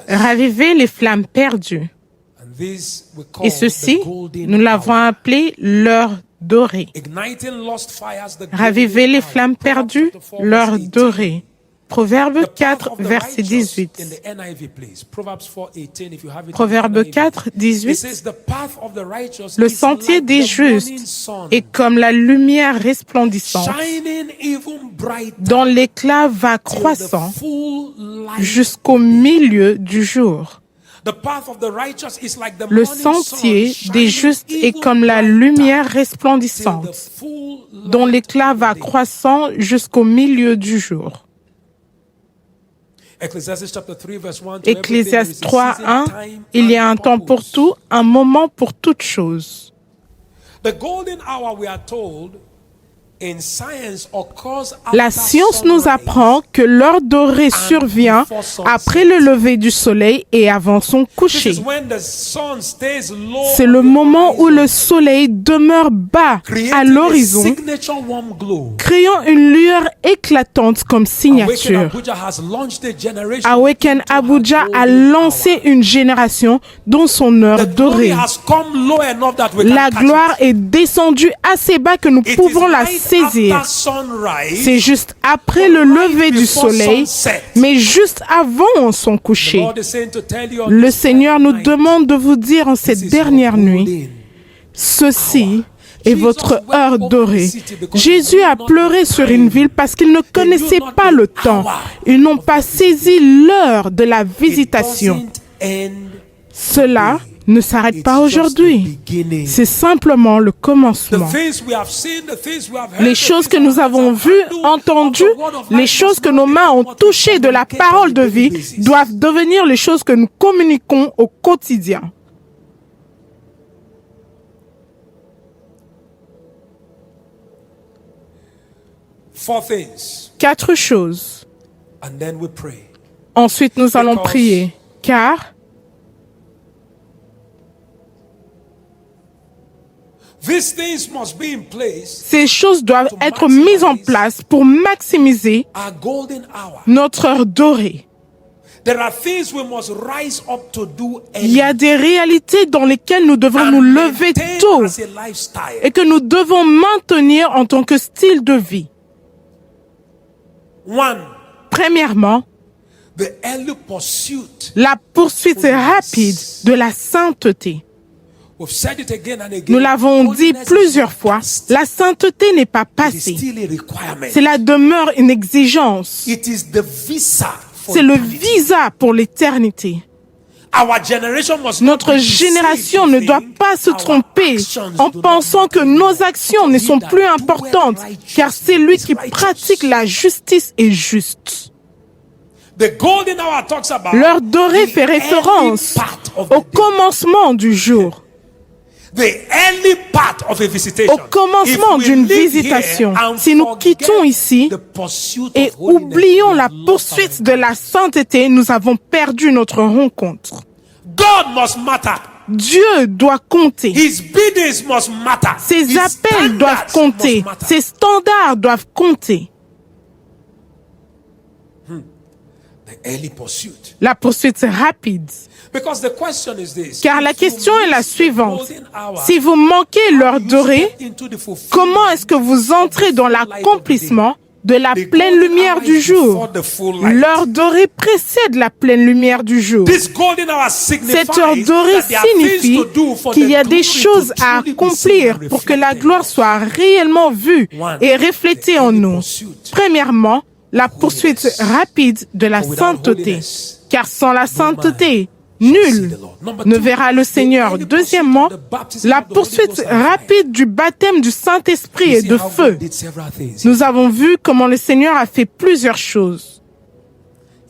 Raviver les flammes perdues. Et ceci, nous l'avons appelé l'heure dorée. Raviver les flammes perdues, l'heure dorée. Proverbe 4, verset 18. Proverbe 4, 18. Le sentier des justes est comme la lumière resplendissante, dont l'éclat va croissant jusqu'au milieu du jour. Le sentier des justes est comme la lumière resplendissante, dont l'éclat va croissant jusqu'au milieu du jour. Ecclésiaste 3, 1, il y a un temps pour tout, un moment pour toute chose. La science nous apprend que l'heure dorée survient après le lever du soleil et avant son coucher. C'est le moment où le soleil demeure bas à l'horizon, créant une lueur éclatante comme signature. Awaken Abuja a lancé une génération dont son heure dorée. La gloire est descendue assez bas que nous pouvons la saisir. C'est juste après le lever du soleil, mais juste avant son coucher. Le Seigneur nous demande de vous dire en cette dernière nuit, ceci est votre heure dorée. Jésus a pleuré sur une ville parce qu'ils ne connaissaient pas le temps. Ils n'ont pas saisi l'heure de la visitation. Cela ne s'arrête pas aujourd'hui. C'est simplement le commencement. Les choses que nous avons vues, entendues, les choses que nos mains ont touchées de la parole de vie doivent devenir les choses que nous communiquons au quotidien. Quatre choses. Ensuite, nous allons prier, car ces choses doivent être mises en place pour maximiser notre heure dorée. Il y a des réalités dans lesquelles nous devons nous lever tôt et que nous devons maintenir en tant que style de vie. Premièrement, la poursuite rapide de la sainteté. Nous l'avons dit plusieurs fois, la sainteté n'est pas passée. Cela demeure une exigence. C'est le visa pour l'éternité. Notre génération ne doit pas se tromper en pensant que nos actions ne sont plus importantes, car celui qui pratique la justice est juste. L'heure dorée fait référence au commencement du jour. Au commencement d'une visitation, si nous quittons ici et oublions la poursuite de la sainteté, nous avons perdu notre rencontre. Dieu doit compter. Ses appels doivent compter. Ses standards doivent compter. La poursuite rapide. Car la question est la suivante. Si vous manquez l'heure dorée, comment est-ce que vous entrez dans l'accomplissement de la pleine lumière du jour? L'heure dorée précède la pleine lumière du jour. Cette heure dorée signifie qu'il y a des choses à accomplir pour que la gloire soit réellement vue et reflétée en nous. Premièrement, la poursuite rapide de la sainteté. Car sans la sainteté, nul ne verra le Seigneur. Deuxièmement, la poursuite rapide du baptême du Saint-Esprit et de feu. Nous avons vu comment le Seigneur a fait plusieurs choses.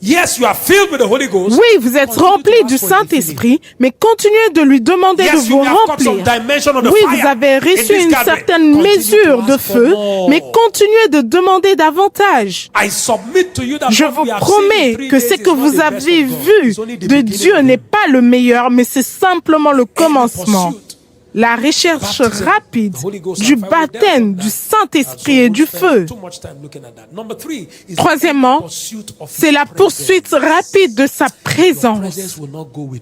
Oui, vous êtes remplis du Saint-Esprit, mais continuez de lui demander de vous remplir. Oui, vous avez reçu une certaine mesure de feu, mais continuez de demander davantage. Je vous promets que ce que vous avez vu de Dieu n'est pas le meilleur, mais c'est simplement le commencement. la recherche rapide du baptême, du Saint-Esprit et du feu. Troisièmement, c'est la poursuite rapide de sa présence.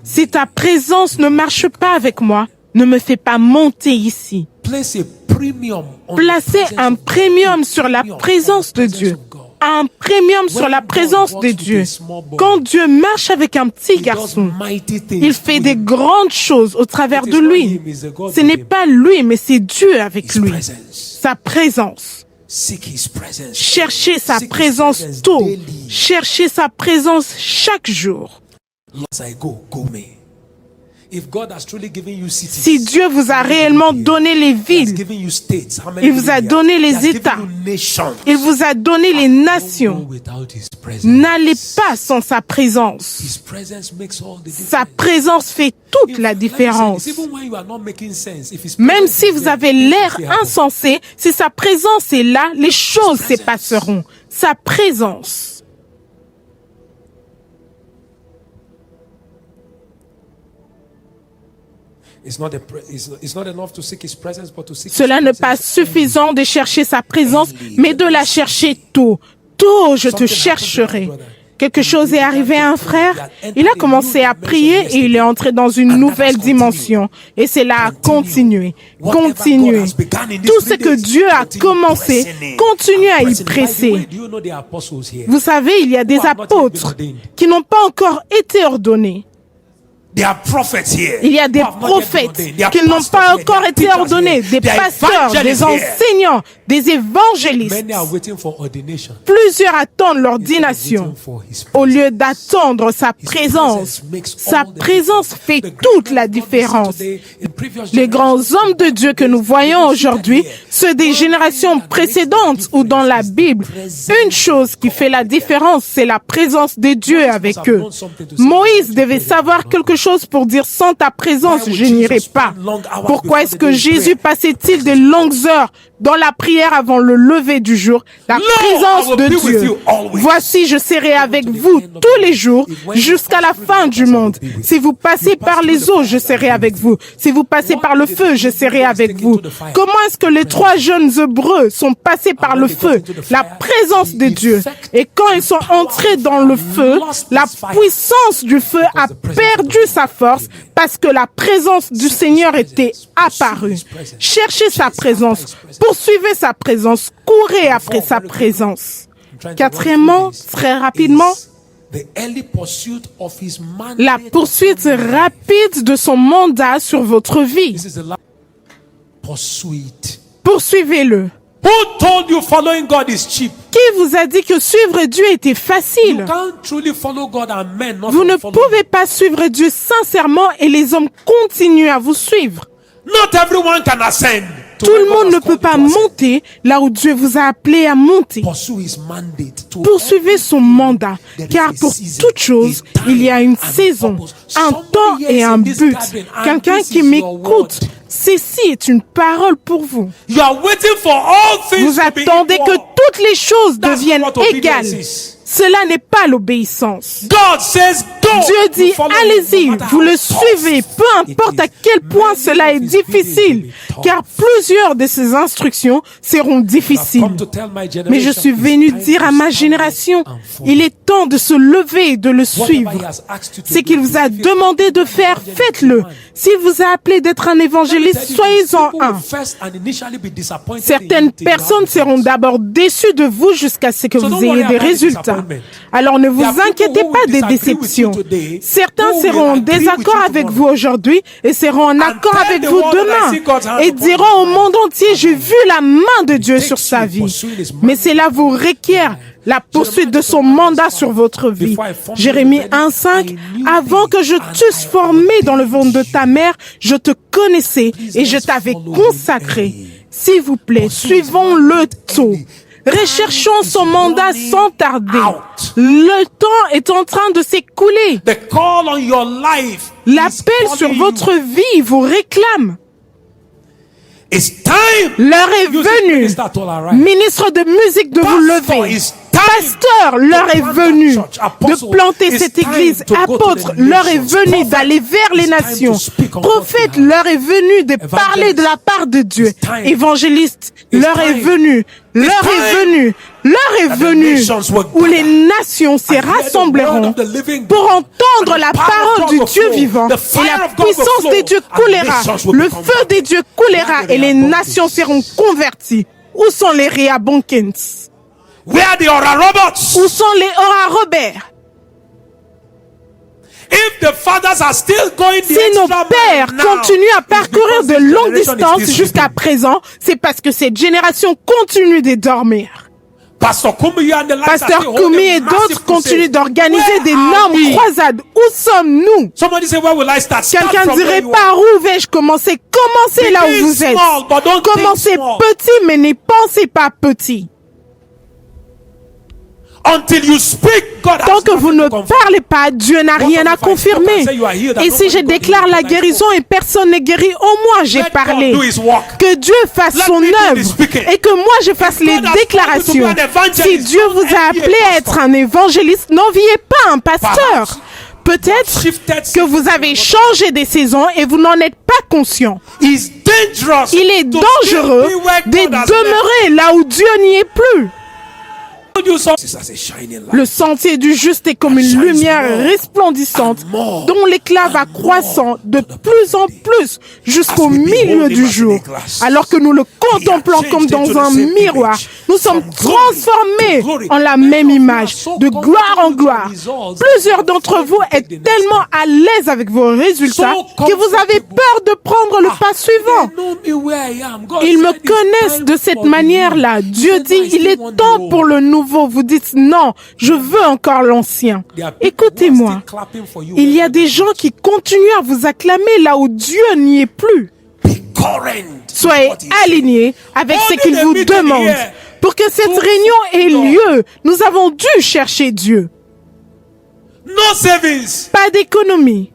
Si ta présence ne marche pas avec moi, ne me fais pas monter ici. Placez un premium sur la présence de Dieu. Un premium sur la présence de Dieu. Quand Dieu marche avec un petit garçon, il fait des grandes choses au travers de lui. Ce n'est pas lui, mais c'est Dieu avec lui. Sa présence. Cherchez sa présence tôt. Cherchez sa présence chaque jour. Si Dieu vous a réellement donné les villes, il vous a donné les États, il vous a donné les nations, n'allez pas sans sa présence. Sa présence fait toute la différence. Même si vous avez l'air insensé, si sa présence est là, les choses se passeront. Sa présence. Cela n'est pas suffisant de chercher sa présence, mais de la chercher tôt. Tôt, je te chercherai. Quelque chose est arrivé à un frère, il a commencé à prier et il est entré dans une nouvelle dimension. Et cela a continué, continué. Tout ce que Dieu a commencé, continue à y presser. Vous savez, il y a des apôtres qui n'ont pas encore été ordonnés. Il y a des prophètes qui n'ont pas encore été ordonnés, des pasteurs, des enseignants, des évangélistes. Plusieurs attendent l'ordination au lieu d'attendre sa présence. Sa présence fait toute la différence. Les grands hommes de Dieu que nous voyons aujourd'hui, ceux des générations précédentes ou dans la Bible, une chose qui fait la différence, c'est la présence de Dieu avec eux. Moïse devait savoir quelque chose pour dire sans ta présence, je n'irai pas. Pourquoi est-ce que Jésus passait-il de longues heures dans la prière avant le lever du jour? La présence de Dieu. Voici, je serai avec vous tous les jours jusqu'à la fin du monde. Si vous passez par les eaux, je serai avec vous. Si vous passez par le feu, je serai avec vous. Comment est-ce que les 3 jeunes Hébreux sont passés par le feu? La présence de Dieu. Et quand ils sont entrés dans le feu, la puissance du feu a perdu sa force parce que la présence du Seigneur était apparue. Cherchez sa présence. Poursuivez sa présence. Courez après sa présence. Quatrièmement, très rapidement, la poursuite rapide de son mandat sur votre vie. Poursuivez-le. Who told you following God is cheap? Qui vous a dit que suivre Dieu était facile? You can't truly follow God and men not Vous ne follow pouvez pas suivre Dieu sincèrement et les hommes continuent à vous suivre. Not everyone can ascend. Tout le monde ne peut pas monter là où Dieu vous a appelé à monter. Poursuivez son mandat, car pour toute chose, il y a une saison, un temps et un but. Quelqu'un qui m'écoute, ceci est une parole pour vous. Vous attendez que toutes les choses deviennent égales. Cela n'est pas l'obéissance. Dieu dit, allez-y, vous le suivez, peu importe à quel point cela est difficile, car plusieurs de ces instructions seront difficiles. Mais je suis venu dire à ma génération, il est temps de se lever et de le suivre. Ce qu'il vous a demandé de faire, faites-le. S'il vous a appelé d'être un évangéliste, soyez-en un. Certaines personnes seront d'abord déçues de vous jusqu'à ce que vous ayez des résultats. Alors ne vous inquiétez pas des déceptions. Certains seront en désaccord avec vous aujourd'hui et seront en accord avec vous demain et diront au monde entier, j'ai vu la main de Dieu sur sa vie. Mais cela vous requiert la poursuite de son mandat sur votre vie. Jérémie 1:5, avant que je t'eusse formé dans le ventre de ta mère, je te connaissais et je t'avais consacré. S'il vous plaît, suivons-le tôt. Recherchons son mandat sans tarder. Le temps est en train de s'écouler. L'appel sur votre vie vous réclame. L'heure est venue, ministre de musique, de vous lever. pasteur, l'heure est venue de planter cette église. Apôtre, l'heure est venue d'aller vers les nations. Prophète, l'heure est venue de parler de la part de Dieu. Évangéliste, l'heure est venue. L'heure est venue. L'heure est venue où les nations se rassembleront pour entendre la parole du Dieu vivant. Et la puissance des dieux coulera. Le feu des dieux coulera et les nations seront converties. Où sont les Rhea Bonkins? Où sont les Ora Robert? Si nos pères continuent à parcourir de longues distances jusqu'à présent, c'est parce que cette génération continue de dormir. Pasteur Kumi et d'autres continuent d'organiser d'énormes croisades. Où sommes-nous? Quelqu'un dirait, par où vais-je commencer? Commencez là où vous êtes. Commencez petit, mais ne pensez pas petit. Tant que vous ne parlez pas, Dieu n'a rien à confirmer. Et si je déclare la guérison et personne n'est guéri, au moins j'ai parlé. Que Dieu fasse son œuvre et que moi je fasse les déclarations. Si Dieu vous a appelé à être un évangéliste, n'enviez pas un pasteur. Peut-être que vous avez changé des saisons et vous n'en êtes pas conscient. Il est dangereux de demeurer là où Dieu n'y est plus. Le sentier du juste est comme une lumière resplendissante dont l'éclat va croissant de plus en plus jusqu'au milieu du jour. Alors que nous le contemplons comme dans un miroir, nous sommes transformés en la même image, de gloire en gloire. Plusieurs d'entre vous êtes tellement à l'aise avec vos résultats que vous avez peur de prendre le pas suivant. Ils me connaissent de cette manière-là. Dieu dit, il est temps pour le nouveau. Vous dites non, je veux encore l'ancien. Écoutez-moi, il y a des gens qui continuent à vous acclamer là où Dieu n'y est plus. Soyez alignés avec ce qu'il vous demande. Pour que cette réunion ait lieu, nous avons dû chercher Dieu. Pas d'économie.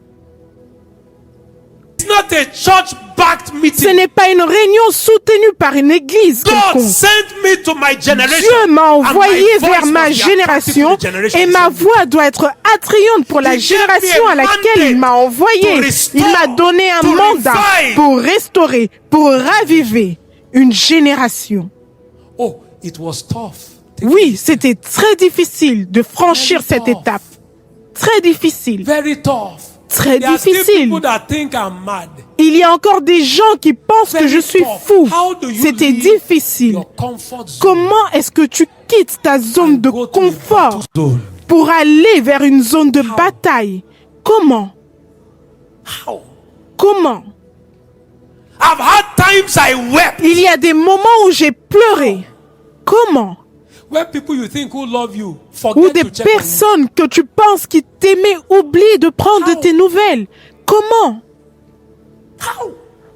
Ce n'est pas une réunion soutenue par une église quelconque. Dieu m'a envoyé vers ma génération et ma voix doit être attrayante pour la génération à laquelle il m'a envoyé. Il m'a donné un mandat pour restaurer, pour raviver une génération. Oui, c'était très difficile de franchir cette étape. Très difficile. Très difficile. Il y a encore des gens qui pensent que je suis fou. C'était difficile. Comment est-ce que tu quittes ta zone de confort pour aller vers une zone de bataille? Comment? Comment? Il y a des moments où j'ai pleuré. Comment? Ou des personnes que tu penses qui t'aimaient oublient de prendre tes nouvelles. Comment?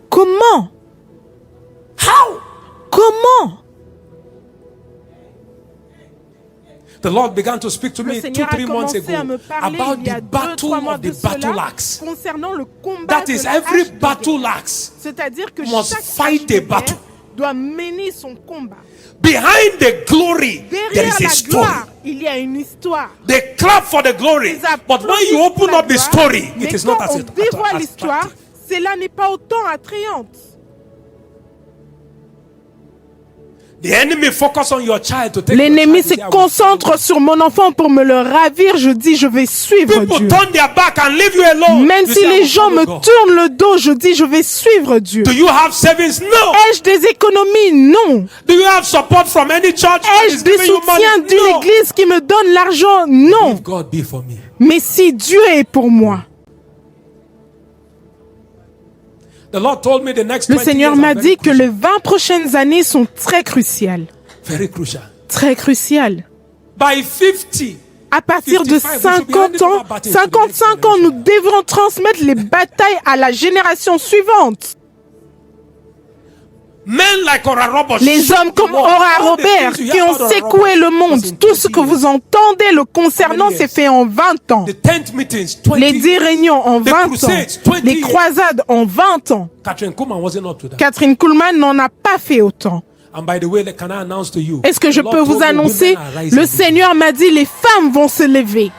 Comment? Comment? The Lord began to speak to me Le Seigneur 2-3 months ago about the battle of the battle axe. Concernant le combat That is, every battle axe c'est-à-dire que must chaque fight a battle. doit mener son combat. Behind the glory, there is a story. Il y a une histoire. They clap for the glory, but when you open up the story, it is not as dévoile l'histoire, cela n'est pas autant attrayante. L'ennemi se concentre sur mon enfant pour me le ravir. Je dis, je vais suivre Dieu. Même si les gens me tournent le dos, je dis, je vais suivre Dieu. Ai-je des économies? Non. Ai-je des soutiens d'une église qui me donne l'argent? Non. Mais si Dieu est pour moi, le Seigneur m'a dit que les 20 prochaines années sont très cruciales. Très cruciales. À partir de 50 ans, 55 ans, nous devrons transmettre les batailles à la génération suivante. Les hommes comme Ora Robert qui ont secoué le monde, tout ce que vous entendez le concernant s'est fait en 20 ans. Les 10 réunions en 20 ans, les croisades en 20 ans. Catherine Kuhlman n'en a pas fait autant. And by the way, can I announce to you? Est-ce que je peux vous annoncer, le Seigneur m'a dit, les femmes vont se lever.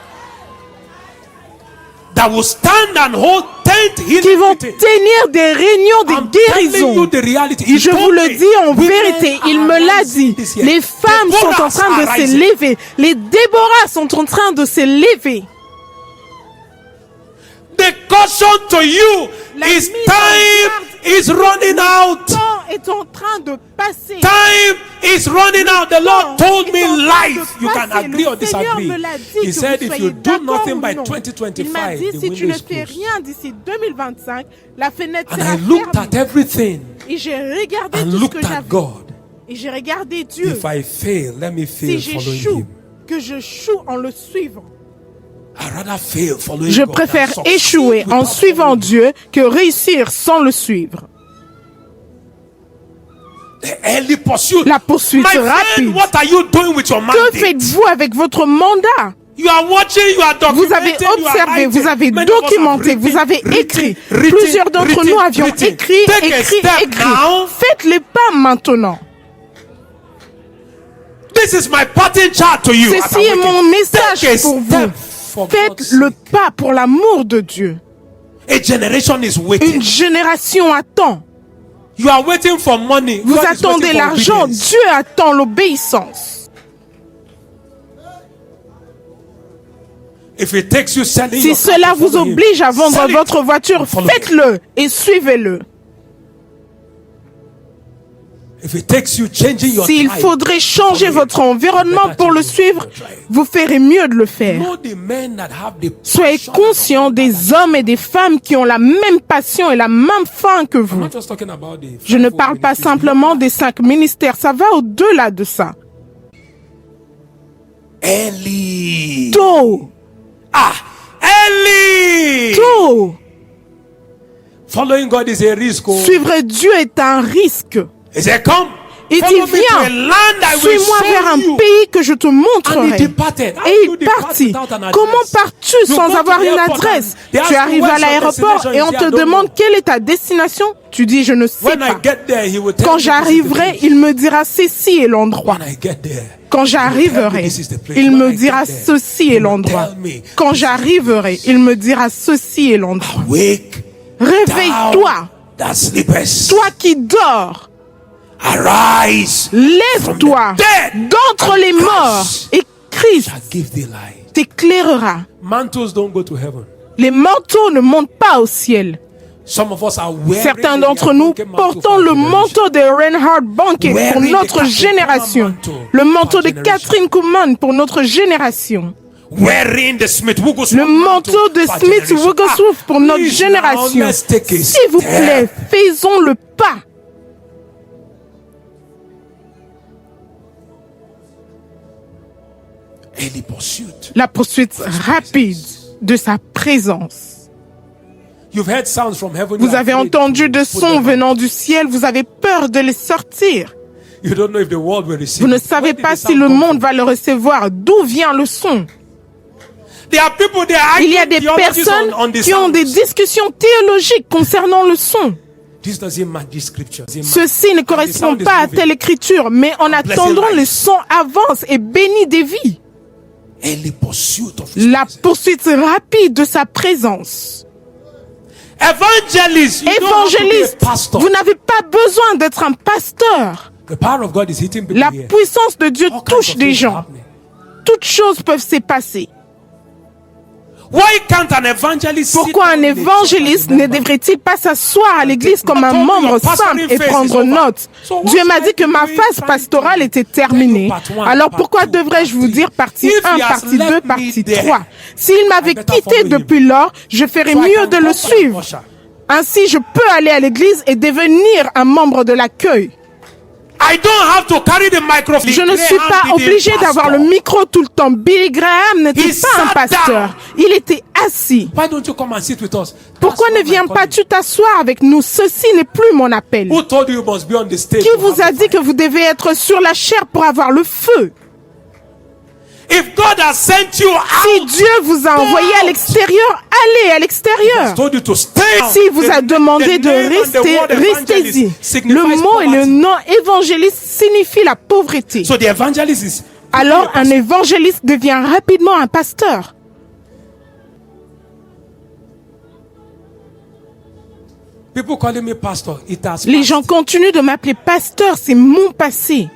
That will stand and hold qui vont tenir des réunions de guérison. Je vous le dis en vérité, il me l'a dit. Les femmes sont en train de se lever. Les Déborah sont en train de se lever. The caution to you is time is running out. Le temps est en train de passer. Time is running out. The Lord told me life. You can agree or disagree. He said if you do nothing by 2025, il m'a dit si tu ne fais rien d'ici 2025, la fenêtre sera fermée. And I looked at everything. Et j'ai regardé tout ce que j'avais. Et j'ai regardé Dieu. If I fail, let me fail following Him. Que je choue en le suivant. Je préfère échouer en suivant Dieu que réussir sans le suivre. La poursuite rapide. Que faites-vous avec votre mandat? Vous avez observé, vous avez documenté, vous avez écrit. Plusieurs d'entre nous avions écrit. Faites les pas maintenant. Ceci est mon message pour vous. Faites le pas pour l'amour de Dieu. Une génération attend. Vous attendez l'argent, Dieu attend l'obéissance. Si cela vous oblige à vendre votre voiture, faites-le et suivez-le. S'il faudrait changer votre environnement pour le suivre, vous ferez mieux de le faire. Soyez conscients des hommes et des femmes qui ont la même passion et la même faim que vous. Je ne parle pas simplement des 5 ministères, ça va au-delà de ça. Tôt. Tôt. Suivre Dieu est un risque. Il dit, viens, suis-moi vers un pays que je te montrerai. Et il partit. Comment pars-tu sans avoir une adresse? Tu arrives à l'aéroport et on te demande quelle est ta destination? Tu dis, je ne sais pas. Quand j'arriverai, il me dira, ceci est l'endroit. Quand j'arriverai, il me dira, ceci est l'endroit. Quand j'arriverai, il me dira, ceci est l'endroit. Réveille-toi, toi qui dors. Lève-toi d'entre les morts et Christ t'éclairera. Les manteaux ne montent pas au ciel. Certains d'entre nous portons le manteau de Reinhard Bonnke pour notre génération, le manteau de Catherine Kuhlman pour notre génération, le manteau de Smith Wigglesworth pour notre génération. S'il vous plaît, faisons le pas. La poursuite rapide de sa présence. Vous avez entendu des sons venant du ciel, vous avez peur de les sortir. Vous ne savez pas si le monde va le recevoir. D'où vient le son? Il y a des personnes qui ont des discussions théologiques concernant le son. Ceci ne correspond pas à telle écriture, mais en attendant, le son avance et bénit des vies. La poursuite rapide de sa présence. Évangéliste, vous n'avez pas besoin d'être un pasteur. La puissance de Dieu touche des gens. Toutes choses peuvent se passer. Pourquoi un évangéliste ne devrait-il pas s'asseoir à l'église comme un membre simple et prendre note? Dieu m'a dit que ma phase pastorale était terminée. Alors pourquoi devrais-je vous dire partie 1, partie 2, partie 3? S'il m'avait quitté depuis lors, je ferais mieux de le suivre. Ainsi, je peux aller à l'église et devenir un membre de l'accueil. Je ne suis pas obligé d'avoir le micro tout le temps. Billy Graham n'était pas un pasteur. Il était assis. Pourquoi ne viens pas tu t'asseoir avec nous? Ceci n'est plus mon appel. Qui vous a dit que vous devez être sur la chair pour avoir le feu? If God has sent you Si out, Dieu vous a envoyé à l'extérieur, allez à l'extérieur. told you to stay. S'il vous a demandé de rester, restez-y. Le mot et le nom évangéliste signifient la pauvreté. So the evangelist is Alors un évangéliste devient rapidement un pasteur. people calling me pastor. It has Les passed. gens continuent de m'appeler pasteur, c'est mon passé.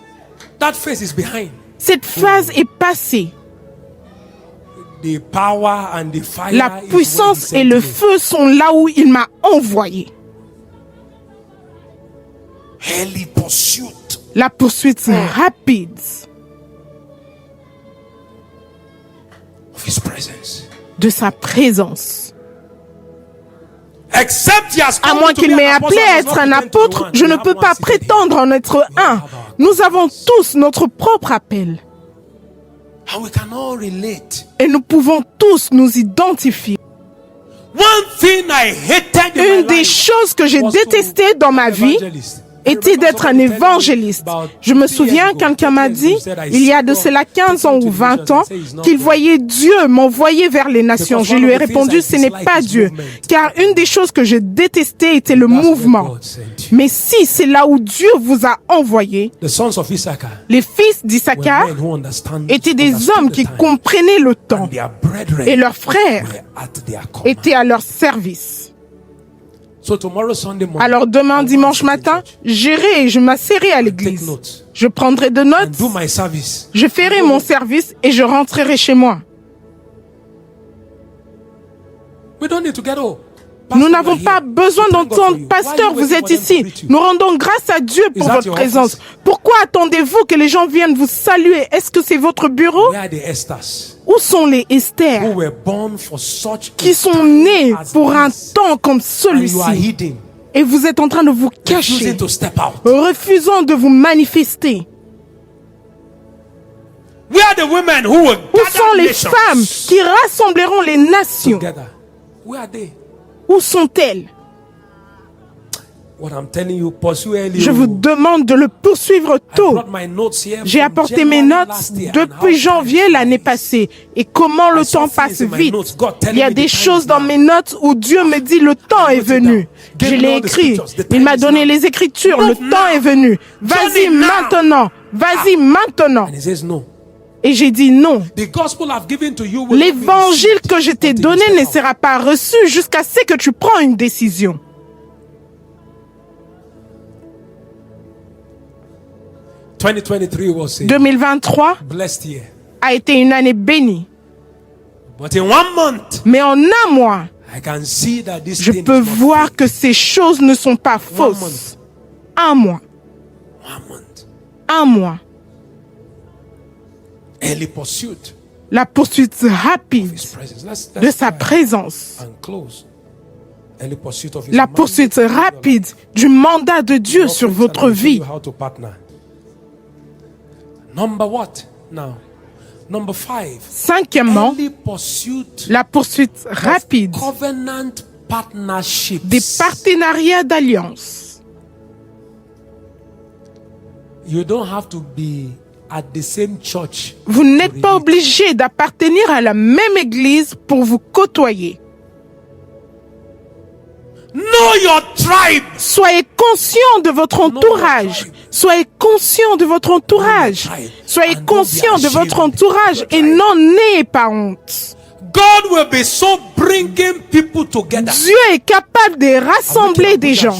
That face is behind. Cette phase est passée. The power and the fire La is puissance where et he le sent me. feu sont là où il m'a envoyé. Early pursuit La poursuite rapide of his presence. de sa présence. Except he has À called moins me to qu'il be m'ait an appelé apostle, à he does être not un pretend to be apôtre, one. je We ne have peux one pas sitting here. prétendre en être un. Nous avons tous notre propre appel And we can all relate. et nous pouvons tous nous identifier. One thing I hated in Une my des life choses que j'ai was détestées dans ma vie evangelist. était d'être un évangéliste. Je me souviens, quelqu'un m'a dit, il y a de cela 15 ans ou 20 ans, qu'il voyait Dieu m'envoyer vers les nations. Je lui ai répondu, ce n'est pas Dieu. Car une des choses que je détestais était le mouvement. Mais si c'est là où Dieu vous a envoyé, The sons of Issachar les fils were d'Issachar men who understood étaient des hommes the qui time. comprenaient le temps And their brethren et leurs frères were at their command. étaient à leur service. So tomorrow Sunday morning, Alors demain, I will dimanche sit in matin, church, j'irai et je m'asserai à take l'église. notes, Je prendrai de notes, and do my service. je ferai mon service et je rentrerai chez moi. We don't need to get old. Nous Pastor, n'avons you are pas here. besoin We thank God for d'entendre, you. pasteur, Why are you vous waiting êtes for them to ici. greet you? Nous rendons grâce à Dieu pour that votre your présence. office? Pourquoi attendez-vous que les gens viennent vous saluer? Est-ce que c'est votre bureau? Where are the Esthers Où sont les who Esther were born for such qui a sont time nés as pour un this, temps comme and you are celui-ci? hidden, Et vous êtes en train de vous refusing cacher, to step out? refusant de vous manifester. Where are the women who will Où sont gather les nations femmes qui rassembleront les nations? together? Where are they? Où sont-elles? What I'm telling you, pursue early. Je vous demande de le poursuivre I tôt. brought my notes here J'ai from apporté mes January notes last year and depuis how janvier time l'année flies. passée. Et comment le I saw temps things passe in my vite. notes, God telling Il y a me des the time choses is dans now. mes notes où Dieu me dit le temps est venu. Give Je me l'ai all the écrit. scriptures. The Il time m'a is donné now. les écritures. Le Move temps now. est venu. Vas-y Journey now. maintenant. Vas-y maintenant. And he says no. Et j'ai dit non. The gospel I've given to you will not be L'évangile received que je t'ai until you donné step ne out. sera pas reçu jusqu'à ce que tu prends une décision. 2023 was a 2023 blessed year. a été une année bénie. But in 1 month, Mais en un mois, I can see that this je thing peux is not voir fake. que ces choses ne sont pas fausses. Un mois. 1 month. Un mois. Early pursuit La poursuite rapide of his presence. de sa pray présence. and close. Early pursuit of his La mandate poursuite in your life. rapide du mandat de Dieu Your sur friends votre and I will show vie. you how to partner. Number what? Now, number 5. Cinquièmement, Early pursuit la poursuite rapide covenant partnerships. des partenariats d'alliance. You don't have to be at the same church. Vous n'êtes pas obligé d'appartenir à la même église pour vous côtoyer. Know your tribe. Soyez conscient de votre entourage. Soyez conscient de votre entourage. Soyez conscient de votre entourage et n'en ayez pas honte. God will be so bringing people together. Dieu est capable de rassembler des gens.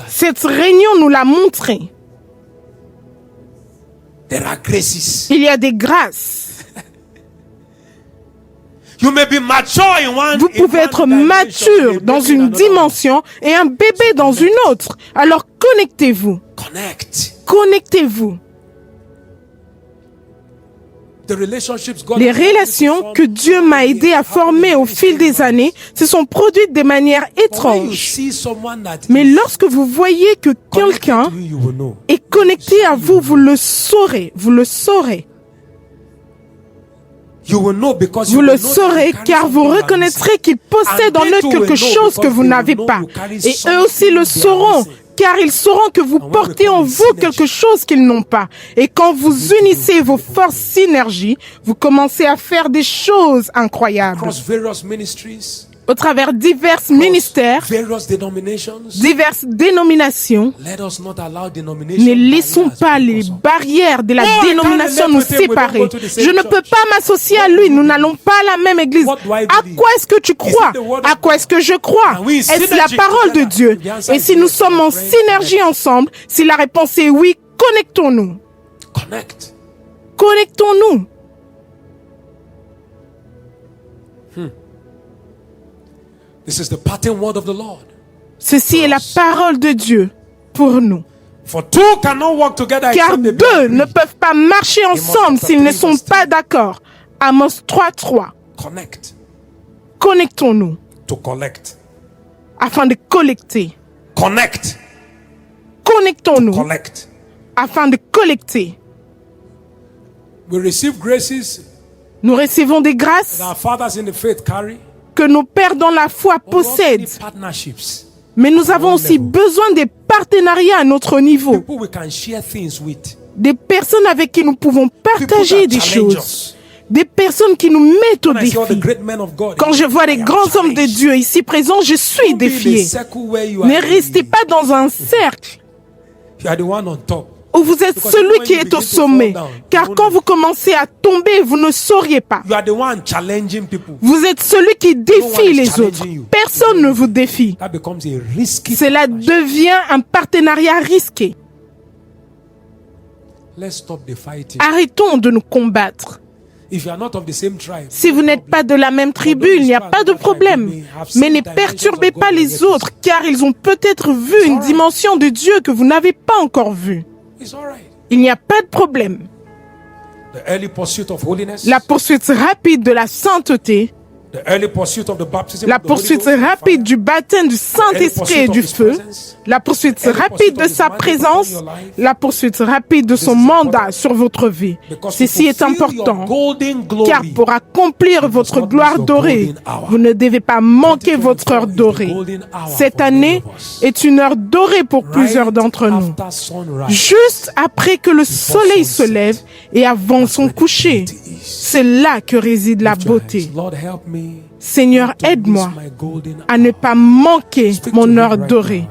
Cette réunion nous l'a montré. There are graces. Il y a des grâces. You may be mature in one. Vous pouvez être mature dans une dimension et un bébé dans une autre. Alors connectez-vous. Connect. Connectez-vous. The relationships God Les has helped me to relations form que Dieu m'a aidé à former au fil des années se sont produites de manière But when you étrange. see someone that Mais is lorsque vous voyez que connected quelqu'un to you, you will know. est connecté à vous, vous le saurez. Vous le saurez. You will know because Vous you le will know that saurez you carry car vous something that is reconnaîtrez qu'ils possèdent en And eux they too quelque will know chose que because vous they n'avez will know pas. you carry Et eux aussi le something they are sauront missing. car ils sauront que vous portez en vous quelque chose qu'ils n'ont pas. Et quand vous unissez vos forces synergie, vous commencez à faire des choses incroyables. Au travers divers ministères, diverses dénominations, ne laissons pas les barrières de la dénomination nous séparer. Je ne peux pas m'associer à lui, nous n'allons pas à la même église. À quoi est-ce que tu crois? À quoi est-ce que je crois? Est-ce la parole de Dieu? Et si nous sommes en synergie ensemble, si la réponse est oui, connectons-nous. Connectons-nous. This is the parting word of the Lord. Ceci est la parole de Dieu pour nous. For two cannot walk together Car deux ne peuvent pas marcher ensemble s'ils ne sont pas d'accord. Amos 3:3. Connect. Connectons-nous. To collect. Afin de collecter. Connect. Connectons-nous. Collect. Afin de collecter. We receive graces. Nous recevons des grâces Our fathers in the faith carry. Que nos pères dans la foi possèdent. Mais nous avons aussi besoin des partenariats à notre niveau. Des personnes avec qui nous pouvons partager des choses. Des personnes qui nous mettent au défi. Quand je vois les grands hommes de Dieu ici présents, je suis défié. Ne restez pas dans un cercle où vous êtes celui qui est au sommet. Car quand vous commencez à tomber, vous ne sauriez pas. Vous êtes celui qui défie les autres. Personne ne vous défie. Cela devient un partenariat risqué. Arrêtons de nous combattre. Si vous n'êtes pas de la même tribu, il n'y a pas de problème. Mais ne perturbez pas les autres, car ils ont peut-être vu une dimension de Dieu que vous n'avez pas encore vue. Il n'y a pas de problème. La poursuite rapide de la sainteté, la poursuite rapide du baptême du Saint-Esprit et du feu, la poursuite rapide de sa présence, la poursuite rapide de son mandat sur votre vie. Ceci est important, car pour accomplir votre gloire dorée, vous ne devez pas manquer votre heure dorée. Cette année est une heure dorée pour plusieurs d'entre nous. Juste après que le soleil se lève et avant son coucher, c'est là que réside la beauté. Seigneur, aide-moi à ne pas manquer mon heure dorée.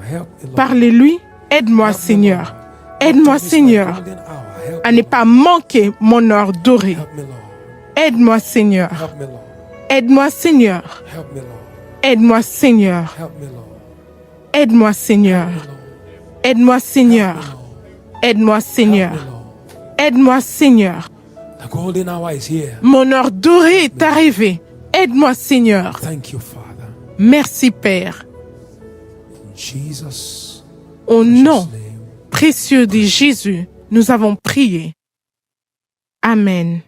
Parlez-lui, aide-moi, Seigneur. Aide-moi, Seigneur, à ne pas manquer mon heure dorée. Aide-moi, Seigneur. Aide-moi, Seigneur. Aide-moi, Seigneur. Aide-moi, Seigneur. Aide-moi, Seigneur. Aide-moi, Seigneur. Aide-moi, Seigneur. Mon heure dorée est arrivée. Aide-moi, Seigneur. Merci, Père. Au nom précieux de Jésus, nous avons prié. Amen.